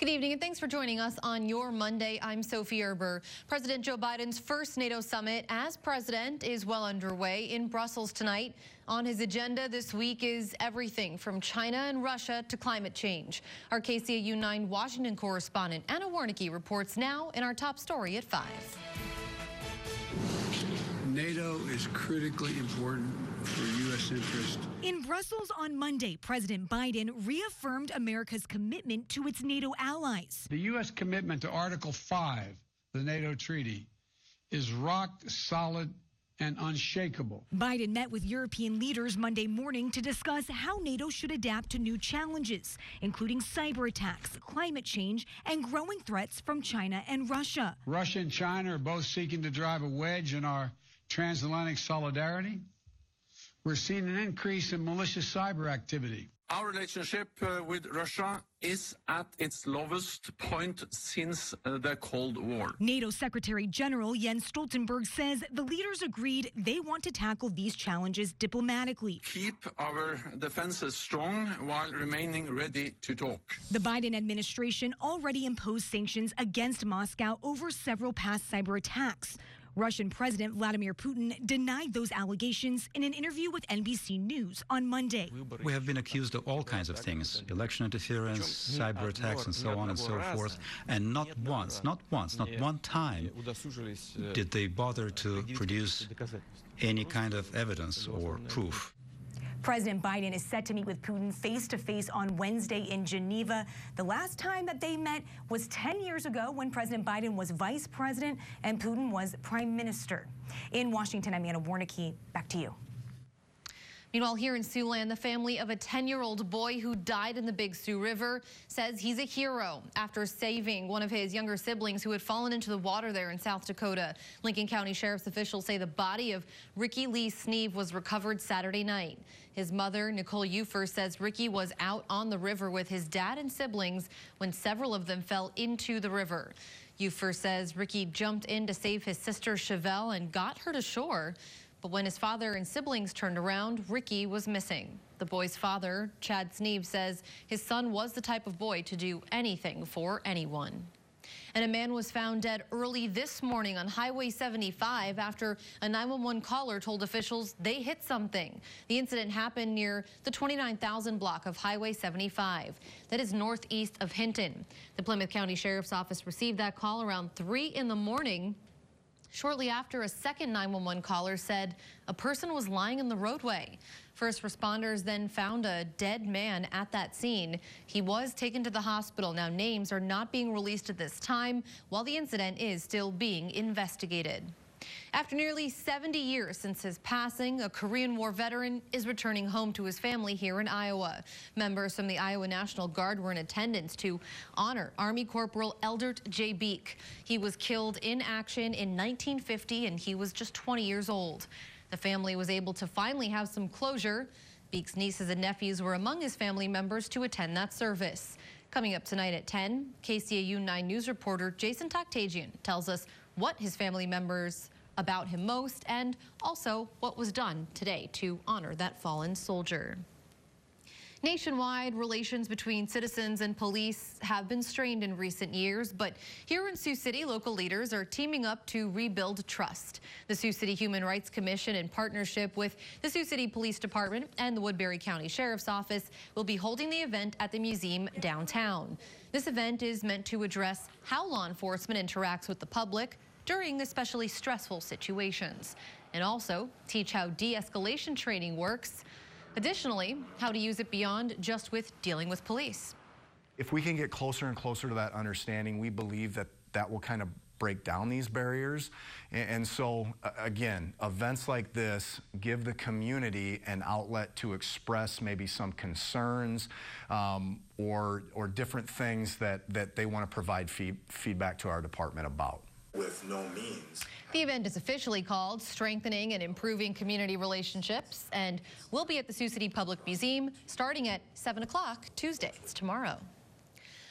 Good evening and thanks for joining us on your Monday. I'm Sophie Erber. President Joe Biden's first NATO summit as president is well underway in Brussels tonight. On his agenda this week is everything from China and Russia to climate change. Our KCAU 9 Washington correspondent Anna Warnicki reports now in our top story at 5. NATO is critically important for U.S. interest. In Brussels on Monday, President Biden reaffirmed America's commitment to its NATO allies. The U.S. commitment to Article 5, the NATO treaty, is rock solid and unshakable. Biden met with European leaders Monday morning to discuss how NATO should adapt to new challenges, including cyber attacks, climate change, and growing threats from China and Russia. Russia and China are both seeking to drive a wedge in our transatlantic solidarity. We're seeing an increase in malicious cyber activity. Our relationship with Russia is at its lowest point since the Cold War. NATO Secretary General Jens Stoltenberg says the leaders agreed they want to tackle these challenges diplomatically. Keep our defenses strong while remaining ready to talk. The Biden administration already imposed sanctions against Moscow over several past cyber attacks. Russian President Vladimir Putin denied those allegations in an interview with NBC News on Monday. We have been accused of all kinds of things, election interference, cyber attacks, and so on and so forth. And not one time did they bother to produce any kind of evidence or proof. President Biden is set to meet with Putin face-to-face on Wednesday in Geneva. The last time that they met was 10 years ago when President Biden was vice president and Putin was prime minister. In Washington, I'm Anna Warnicki. Back to you. Meanwhile, here in Siouxland, the family of a 10-year-old boy who died in the Big Sioux River says he's a hero after saving one of his younger siblings who had fallen into the water there in South Dakota. Lincoln County Sheriff's officials say the body of Ricky Lee Sneeve was recovered Saturday night. His mother, Nicole Ufer, says Ricky was out on the river with his dad and siblings when several of them fell into the river. Ufer says Ricky jumped in to save his sister Chevelle and got her to shore. But when his father and siblings turned around, Ricky was missing. The boy's father, Chad Sneeve, says his son was the type of boy to do anything for anyone. And a man was found dead early this morning on Highway 75 after a 911 caller told officials they hit something. The incident happened near the 29,000 block of Highway 75. That is northeast of Hinton. The Plymouth County Sheriff's Office received that call around 3 in the morning. Shortly after, a second 911 caller said a person was lying in the roadway. First responders then found a dead man at that scene. He was taken to the hospital. Now, names are not being released at this time, while the incident is still being investigated. After nearly 70 years since his passing, a Korean War veteran is returning home to his family here in Iowa. Members from the Iowa National Guard were in attendance to honor Army Corporal Eldert J. Beek. He was killed in action in 1950, and he was just 20 years old. The family was able to finally have some closure. Beek's nieces and nephews were among his family members to attend that service. Coming up tonight at 10, KCAU 9 News reporter Jason Toktajian tells us what his family members about him most, and also what was done today to honor that fallen soldier. Nationwide, relations between citizens and police have been strained in recent years, but here in Sioux City, local leaders are teaming up to rebuild trust. The Sioux City Human Rights Commission, in partnership with the Sioux City Police Department and the Woodbury County Sheriff's Office, will be holding the event at the museum downtown. This event is meant to address how law enforcement interacts with the public during especially stressful situations, and also teach how de-escalation training works. Additionally, how to use it beyond just with dealing with police. If we can get closer and closer to that understanding, we believe that that will kind of break down these barriers. And so, again, events like this give the community an outlet to express maybe some concerns or different things that they want to provide feedback to our department about. With no means. The event is officially called Strengthening and Improving Community Relationships and will be at the Sioux City Public Museum starting at 7 o'clock Tuesday. It's tomorrow.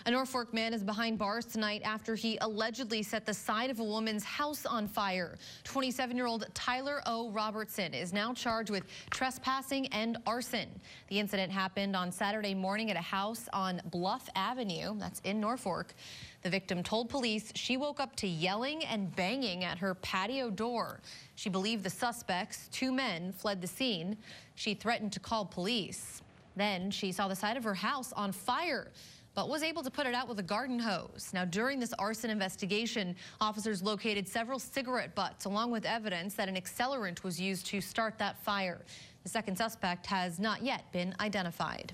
A Norfolk man is behind bars tonight after he allegedly set the side of a woman's house on fire. 27-year-old Tyler O. Robertson is now charged with trespassing and arson. The incident happened on Saturday morning at a house on Bluff Avenue, that's in Norfolk. The victim told police she woke up to yelling and banging at her patio door. She believed the suspects, 2 men, fled the scene. She threatened to call police. Then she saw the side of her house on fire, but was able to put it out with a garden hose. Now, during this arson investigation, officers located several cigarette butts along with evidence that an accelerant was used to start that fire. The second suspect has not yet been identified.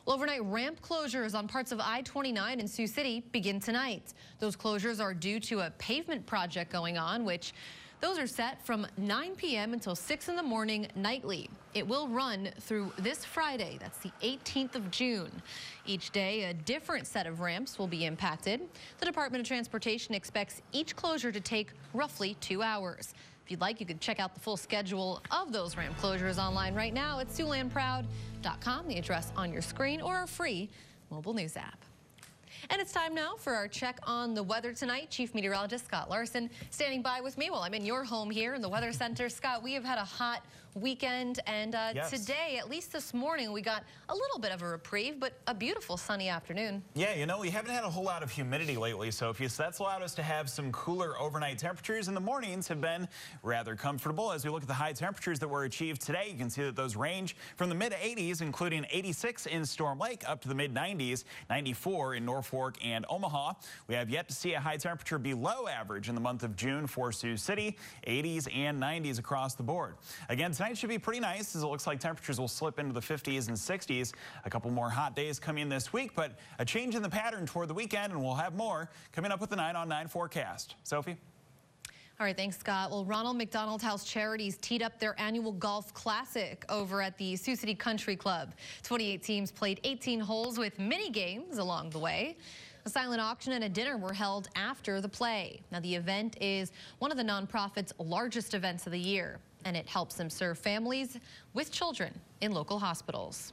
Well, overnight ramp closures on parts of I-29 in Sioux City begin tonight. Those closures are due to a pavement project going on, which those are set from 9 p.m. until 6 in the morning nightly. It will run through this Friday. That's the 18th of June. Each day, a different set of ramps will be impacted. The Department of Transportation expects each closure to take roughly 2 hours. If you'd like, you could check out the full schedule of those ramp closures online right now at SiouxlandProud.com, the address on your screen, or our free mobile news app. And it's time now for our check on the weather tonight. Chief Meteorologist Scott Larson standing by with me while I'm in your home here in the Weather Center. Scott, we have had a hot weekend, and yes. Today, at least this morning, we got a little bit of a reprieve, but a beautiful sunny afternoon. Yeah, you know, we haven't had a whole lot of humidity lately, Sophie, so that's allowed us to have some cooler overnight temperatures, and the mornings have been rather comfortable. As we look at the high temperatures that were achieved today, you can see that those range from the mid-80s, including 86 in Storm Lake, up to the mid-90s, 94 in Norfolk and Omaha. We have yet to see a high temperature below average in the month of June for Sioux City, 80s and 90s across the board. Again, tonight should be pretty nice, as it looks like temperatures will slip into the 50s and 60s. A couple more hot days coming this week, but a change in the pattern toward the weekend, and we'll have more coming up with the 9 on 9 forecast. Sophie? All right, thanks, Scott. Well, Ronald McDonald House Charities teed up their annual golf classic over at the Sioux City Country Club. 28 teams played 18 holes with mini games along the way. A silent auction and a dinner were held after the play. Now, the event is one of the nonprofit's largest events of the year, and it helps them serve families with children in local hospitals.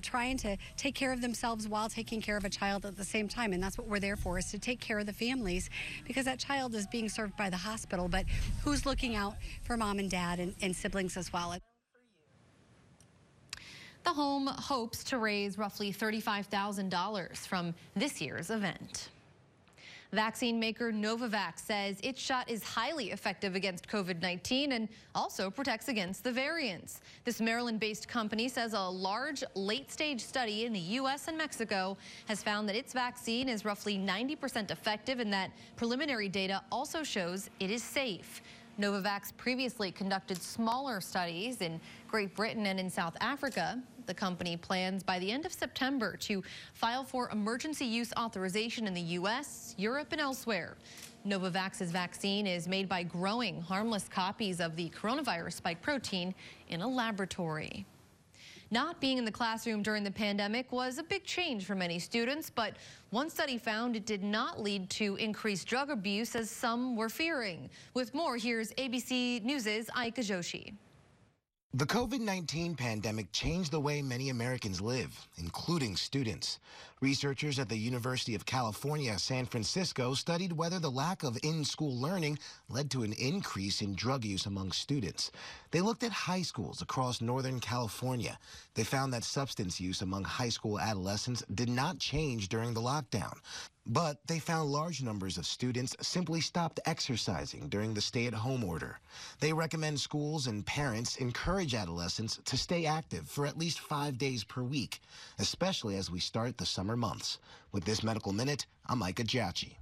Trying to take care of themselves while taking care of a child at the same time, and that's what we're there for, is to take care of the families, because that child is being served by the hospital, but who's looking out for mom and dad and siblings as well. The home hopes to raise roughly $35,000 from this year's event. Vaccine maker Novavax says its shot is highly effective against COVID-19 and also protects against the variants. This Maryland-based company says a large late-stage study in the U.S. and Mexico has found that its vaccine is roughly 90% effective, and that preliminary data also shows it is safe. Novavax previously conducted smaller studies in Great Britain and in South Africa. The company plans by the end of September to file for emergency use authorization in the U.S., Europe, and elsewhere. Novavax's vaccine is made by growing harmless copies of the coronavirus spike protein in a laboratory. Not being in the classroom during the pandemic was a big change for many students, but one study found it did not lead to increased drug abuse as some were fearing. With more, here's ABC News' Aika Joshi. The COVID-19 pandemic changed the way many Americans live, including students. Researchers at the University of California, San Francisco studied whether the lack of in-school learning led to an increase in drug use among students. They looked at high schools across Northern California. They found that substance use among high school adolescents did not change during the lockdown. But they found large numbers of students simply stopped exercising during the stay-at-home order. They recommend schools and parents encourage adolescents to stay active for at least 5 days per week, especially as we start the summer months. With this Medical Minute, I'm Micah Giacchi.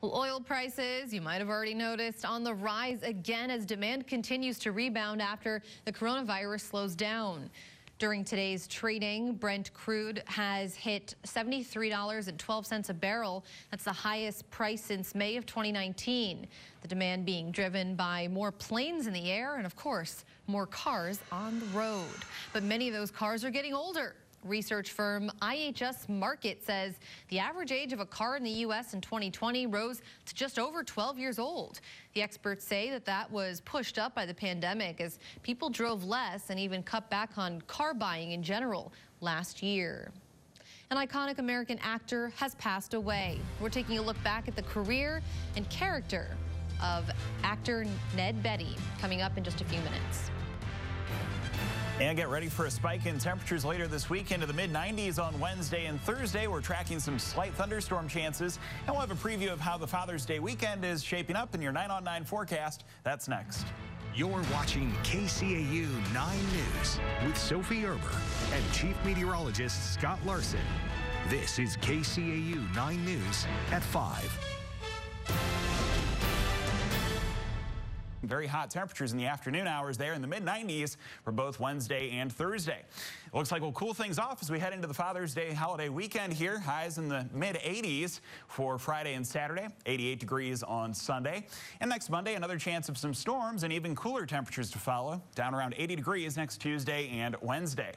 Well, oil prices, you might have already noticed, on the rise again as demand continues to rebound after the coronavirus slows down. During today's trading, Brent crude has hit $73.12 a barrel. That's the highest price since May of 2019. The demand being driven by more planes in the air and, of course, more cars on the road. But many of those cars are getting older. Research firm IHS Markit says the average age of a car in the U.S. in 2020 rose to just over 12 years old. The experts say that was pushed up by the pandemic as people drove less and even cut back on car buying in general last year. An iconic American actor has passed away. We're taking a look back at the career and character of actor Ned Beatty coming up in just a few minutes. And get ready for a spike in temperatures later this week into the mid-90s on Wednesday and Thursday. We're tracking some slight thunderstorm chances, and we'll have a preview of how the Father's Day weekend is shaping up in your 9 on 9 forecast. That's next. You're watching KCAU 9 News with Sophie Erber and Chief Meteorologist Scott Larson. This is KCAU 9 News at 5. Very hot temperatures in the afternoon hours there in the mid-90s for both Wednesday and Thursday. It looks like we'll cool things off as we head into the Father's Day holiday weekend here. Highs in the mid-80s for Friday and Saturday, 88 degrees on Sunday. And next Monday, another chance of some storms and even cooler temperatures to follow, down around 80 degrees next Tuesday and Wednesday.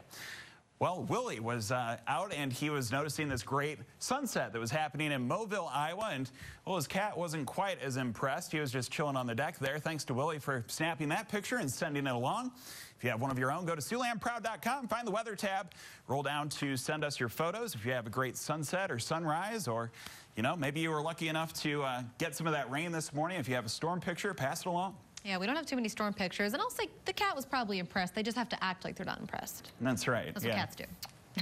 Well, Willie was out and he was noticing this great sunset that was happening in Mobile, Iowa. And, well, his cat wasn't quite as impressed. He was just chilling on the deck there. Thanks to Willie for snapping that picture and sending it along. If you have one of your own, go to SiouxlandProud.com, find the weather tab, roll down to send us your photos. If you have a great sunset or sunrise, or, you know, maybe you were lucky enough to get some of that rain this morning. If you have a storm picture, pass it along. Yeah, we don't have too many storm pictures. And I'll say the cat was probably impressed. They just have to act like they're not impressed. That's right. That's what cats do.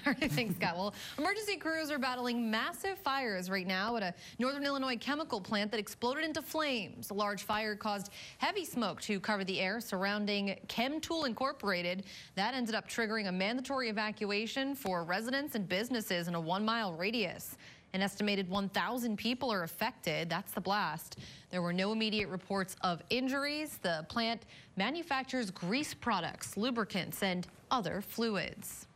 All right, thanks, Scott. Well, emergency crews are battling massive fires right now at a Northern Illinois chemical plant that exploded into flames. A large fire caused heavy smoke to cover the air surrounding ChemTool Incorporated. That ended up triggering a mandatory evacuation for residents and businesses in a 1-mile radius. An estimated 1,000 people are affected. That's the blast. There were no immediate reports of injuries. The plant manufactures grease products, lubricants, and other fluids.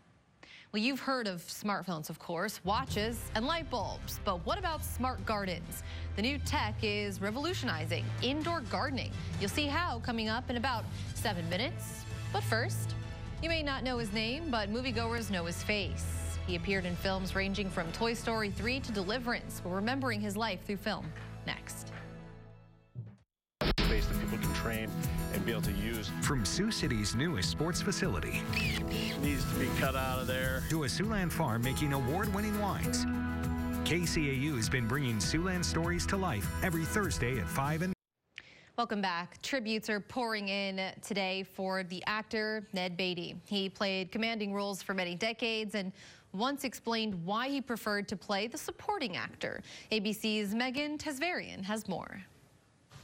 Well, you've heard of smartphones, of course, watches, and light bulbs. But what about smart gardens? The new tech is revolutionizing indoor gardening. You'll see how coming up in about 7 minutes. But first, you may not know his name, but moviegoers know his face. He appeared in films ranging from Toy Story 3 to Deliverance. We're remembering his life through film. Next. Space that people can train and be able to use. From Sioux City's newest sports facility Needs to be cut out of there. to a Siouxland farm making award-winning wines, KCAU has been bringing Siouxland stories to life every Thursday at 5 and Welcome back. Tributes are pouring in today for the actor Ned Beatty. He played commanding roles for many decades and once explained why he preferred to play the supporting actor. ABC's Megan Tesvarian has more.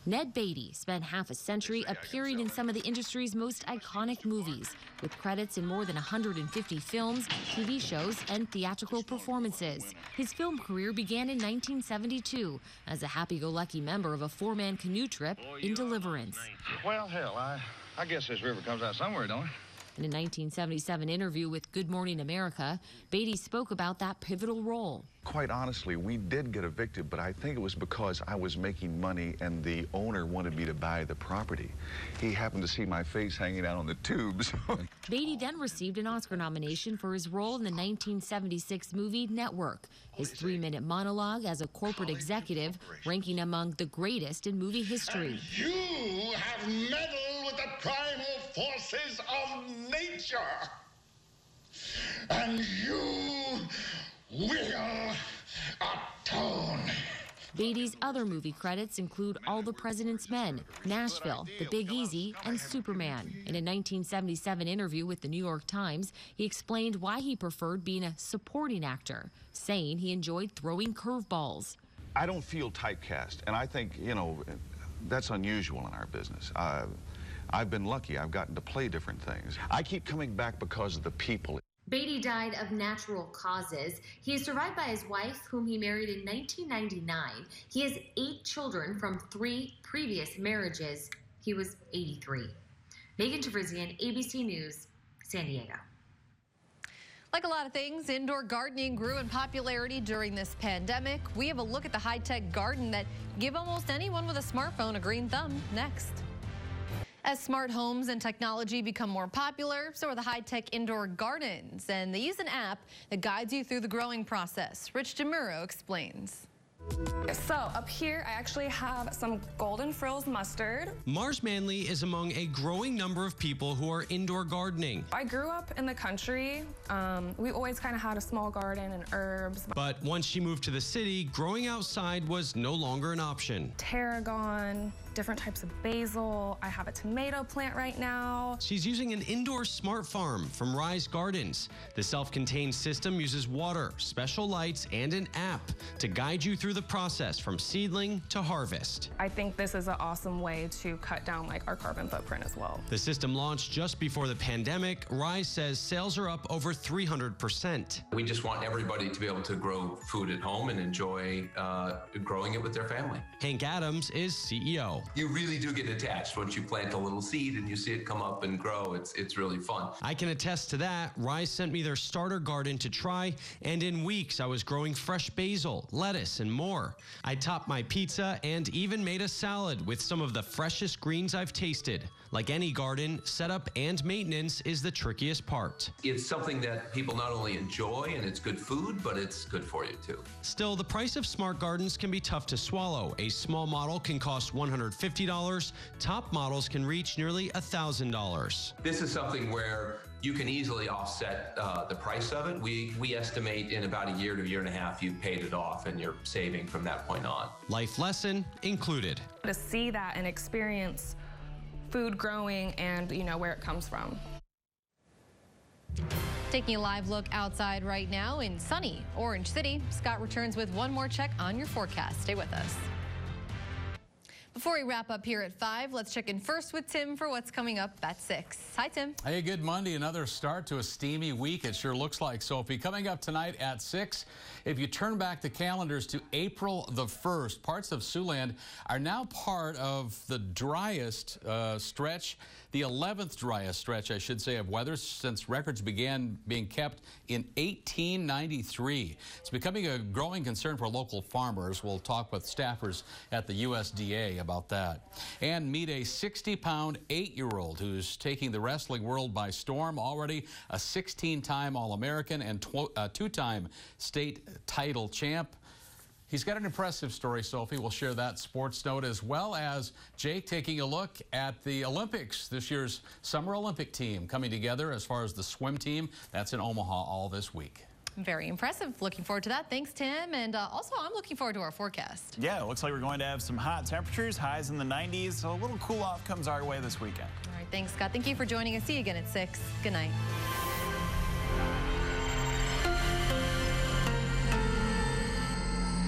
Ned Beatty spent half a century appearing in some of the industry's most iconic movies, with credits in more than 150 films, TV shows, and theatrical performances. His film career began in 1972 as a happy-go-lucky member of a 4-man canoe trip in Deliverance. Well, hell, I guess this river comes out somewhere, don't it? In a 1977 interview with Good Morning America, Beatty spoke about that pivotal role. Quite honestly, we did get evicted, but I think it was because I was making money and the owner wanted me to buy the property. He happened to see my face hanging out on the tubes. Beatty then received an Oscar nomination for his role in the 1976 movie Network, his 3-minute monologue as a corporate executive, ranking among the greatest in movie history. You have meddled with the primal forces of nature, and you will atone. Beatty's other movie credits include All the President's Men, Nashville, The Big Easy, and Superman. In a 1977 interview with the New York Times, he explained why he preferred being a supporting actor, saying he enjoyed throwing curveballs. I don't feel typecast, and I think, you know, that's unusual in our business. I've been lucky. I've gotten to play different things. I keep coming back because of the people. Beatty died of natural causes. He is survived by his wife, whom he married in 1999. He has 8 children from 3 previous marriages. He was 83. Megan Tavrizian, ABC News, San Diego. Like a lot of things, indoor gardening grew in popularity during this pandemic. We have a look at the high-tech garden that give almost anyone with a smartphone a green thumb next. As smart homes and technology become more popular, so are the high-tech indoor gardens, and they use an app that guides you through the growing process. Rich DeMuro explains. So up here, I actually have some Golden Frills mustard. Mars Manley is among a growing number of people who are indoor gardening. I grew up in the country. We always kind of had a small garden and herbs. But once she moved to the city, growing outside was no longer an option. Tarragon, different types of basil. I have a tomato plant right now. She's using an indoor smart farm from Rise Gardens. The self-contained system uses water, special lights, and an app to guide you through the process from seedling to harvest. I think this is an awesome way to cut down our carbon footprint as well. The system launched just before the pandemic. Rise says sales are up over 300%. We just want everybody to be able to grow food at home and enjoy growing it with their family. Hank Adams is CEO. You really do get attached once you plant a little seed and you see it come up and grow. It's really fun. I can attest to that. Rise sent me their starter garden to try, and in weeks I was growing fresh basil, lettuce, and more. I topped my pizza and even made a salad with some of the freshest greens I've tasted. Like any garden, setup and maintenance is the trickiest part. It's something that people not only enjoy and it's good food, but it's good for you too. Still, the price of smart gardens can be tough to swallow. A small model can cost $150. Top models can reach nearly $1,000. This is something where you can easily offset the price of it. We estimate in about a year to a year and a half, you've paid it off and you're saving from that point on. Life lesson included. To see that and experience food growing and where it comes from. Taking a live look outside right now in sunny Orange City. Scott returns with one more check on your forecast. Stay with us. Before we wrap up here at 5, let's check in first with Tim for what's coming up at 6. Hi, Tim. Hey, good Monday. Another start to a steamy week. It sure looks like. Sophie, coming up tonight at 6. If you turn back the calendars to April the 1st, parts of Siouxland are now part of the driest stretch, the 11th driest stretch, I should say, of weather since records began being kept in 1893. It's becoming a growing concern for local farmers. We'll talk with staffers at the USDA about that. And meet a 60-pound 8-year-old who's taking the wrestling world by storm. Already a 16-time All-American and 2-time state title champ. He's got an impressive story, Sophie. We'll share that sports note, as well as Jake taking a look at the Olympics. This year's Summer Olympic team coming together as far as the swim team. That's in Omaha all this week. Very impressive. Looking forward to that. Thanks, Tim. And also, I'm looking forward to our forecast. Yeah, it looks like we're going to have some hot temperatures, highs in the 90s. So a little cool off comes our way this weekend. All right. Thanks, Scott. Thank you for joining us. See you again at 6. Good night.